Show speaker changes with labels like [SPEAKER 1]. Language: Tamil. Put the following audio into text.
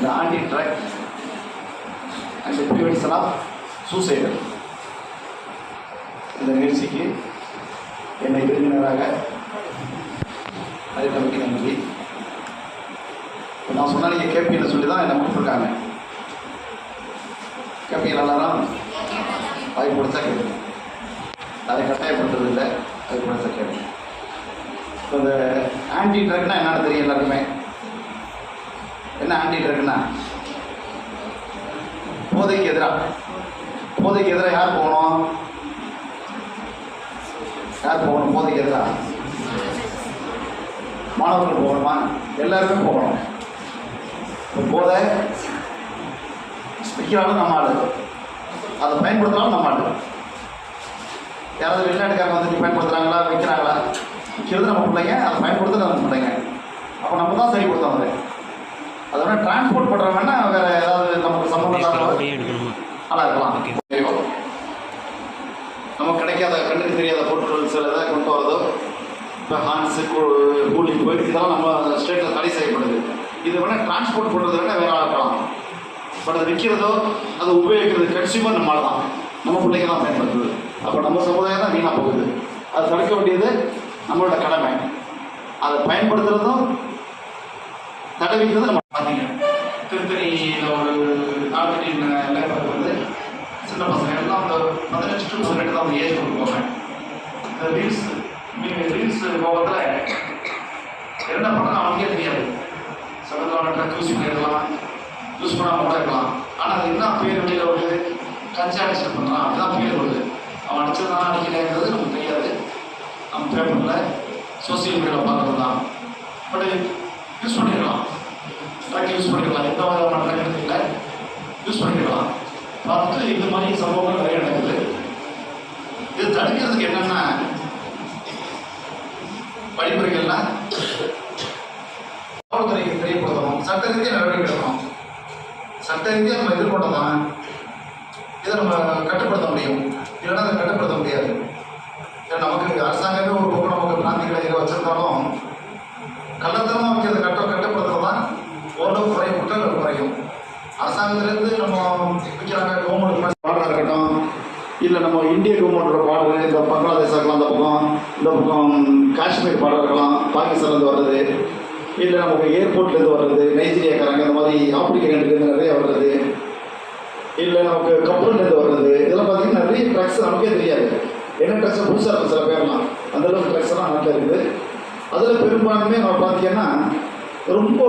[SPEAKER 1] இந்த anti drug and prevention of suicide இந்த நிகழ்ச்சிக்கு என்னை விருந்தினராக அதுக்கு நன்றி. நான் சொன்னால் நீங்கள் கேட்பீங்கன்னு சொல்லி தான் என்னை கொடுத்துருக்காங்க. கேட்பீங்க எல்லாரும் வாய்ப்பு கொடுத்தா கேட்பீங்க, அதை கட்டாயப்படுத்துறது இல்லை, அது கொடுத்தா கேட்பீங்க. இப்போ இந்த ஆன்டி ட்ரக்னா என்னன்னு தெரியும் எல்லாருக்குமே. என்ன ஆன்டி ட்ரக்னா போதைக்கு எதிராக யார் போகணும்? போதைக்கு எதிராக மாணவர்கள் போகணுமா? எல்லாருமே போகணும். இப்போ போதை விற்கிறாலும் நம்ம ஆளு, அதை பயன்படுத்துகிறாலும் நம்ம ஆளு. யாராவது வெளிநாட்டுக்காரங்க வந்துட்டு பயன்படுத்துகிறாங்களா, விற்கிறாங்களா? விற்கிறது நம்ம பிள்ளைங்க, அதை பயன்படுத்துறது நம்ம பிள்ளைங்க. அப்போ நம்ம தான் சரி கொடுத்தோம். அதை விட டிரான்ஸ்போர்ட் பண்ணுறவங்கன்னா வேறு ஏதாவது நமக்கு சம்பந்தம் நல்லா இருக்கலாம். நமக்கு கிடைக்காத கண்ணுக்கு தெரியாத பொருட்கள் சில எதாவது கொண்டு வரதோ, இப்போ ஹான்ஸு கூலிங் போயிட்டு இதெல்லாம் நம்ம ஸ்டேட்டில் தடை செய்யப்படுது. இது வேணால் டிரான்ஸ்போர்ட் பண்ணுறது வேணால் வேறு இருக்கலாம். பட் அதை விற்கிறதோ அது உபயோகிக்கிறது கன்சியூமர் நம்மளால் தான், நம்ம பிள்ளைங்க தான் பயன்படுத்துது. அப்போ நம்ம சமுதாயம் தான் வீணாக போகுது. அதை தடுக்க வேண்டியது நம்மளோட கடமை. அதை பயன்படுத்துகிறதும் தடை வைக்கிறது நம்ம. பார்த்தீங்க திருத்தணியில் ஒரு நாட்டுக்கு லேபர் வந்து சின்ன பசங்க எல்லாம் அந்த 18 to 18 தான் அந்த ஏஜ் கொடுப்பாங்க. இந்த ரீல்ஸ் போகிறதுல என்ன பண்ணால் அவங்களுக்கே தெரியாது. சடங்கான ட்ரக் யூஸ் பண்ணிடலாம், யூஸ் பண்ணாமல் கூட இருக்கலாம். ஆனால் அது என்ன பேர் வெளியில் வருது? கஞ்சா அடிச்சு பண்ணுறான், அதுதான் பேர் வருது. அவன் அடிச்சதான் அடிக்கலைங்கிறது நமக்கு தெரியாது. நம்ம பேப்பரில் சோசியல் மீடியாவில் பார்க்குறது தான். பட் யூஸ் பண்ணிக்கலாம், ட்ரக் யூஸ் பண்ணிக்கலாம், எந்த விதமான ட்ரக் இல்லை யூஸ் பண்ணிக்கலாம். பார்த்து இந்த மாதிரி சம்பவங்கள் நிறைய நடக்குது. இது தடுக்கிறதுக்கு என்னென்னா வழிமுறைகள்னா காவல்துறைக்கு தெரியப்படுத்தணும், சட்ட ரீதியாக நடவடிக்கை எடுக்கணும். சட்ட ரீதியாக நம்ம எதிர்கொண்டோம் தான் இதை நம்ம கட்டுப்படுத்த முடியும், இல்லைன்னா அதை கட்டுப்படுத்த முடியாது. ஏன்னா நமக்கு அரசாங்கமே ஒரு பக்கம் நமக்கு பிராந்திகளை வச்சிருந்தாலும் கள்ளத்தனமாக வைக்கிறத கட்டுப்படுத்துறது தான் ஓரளவு குறையும், குற்றங்கள் குறையும். அரசாங்கத்திலேருந்து நம்ம விற்கிறாங்க, கவர்மெண்ட் பார்டராக இருக்கட்டும், இல்லை நம்ம இந்திய கவர்மெண்டோட பார்டரு, இந்த பங்களாதேஷாக இருக்கலாம், இந்த பக்கம் காஷ்மீர் பார்டர் இருக்கலாம், பாகிஸ்தான்லேருந்து வர்றது, இல்லை நமக்கு ஏர்போர்ட்லேருந்து வர்றது, நைஜீரியாக்காரங்க இந்த மாதிரி ஆப்பிரிக்க கண்ட்ரிலேருந்து நிறைய வர்றது, இல்லை நமக்கு கப்பல்லேருந்து வர்றது, இதெல்லாம் பார்த்திங்கன்னா நிறைய ட்ரக்ஸ் நமக்கே தெரியாது. என்ன ட்ரக்ஸ் புதுசாக இருக்கும் சில பேர்லாம், அந்தளவுக்கு ட்ரக்ஸ் எல்லாம் நாட்டில் இருக்குது. அதில் பெரும்பான்மையே நம்ம பார்த்திங்கன்னா ரொம்ப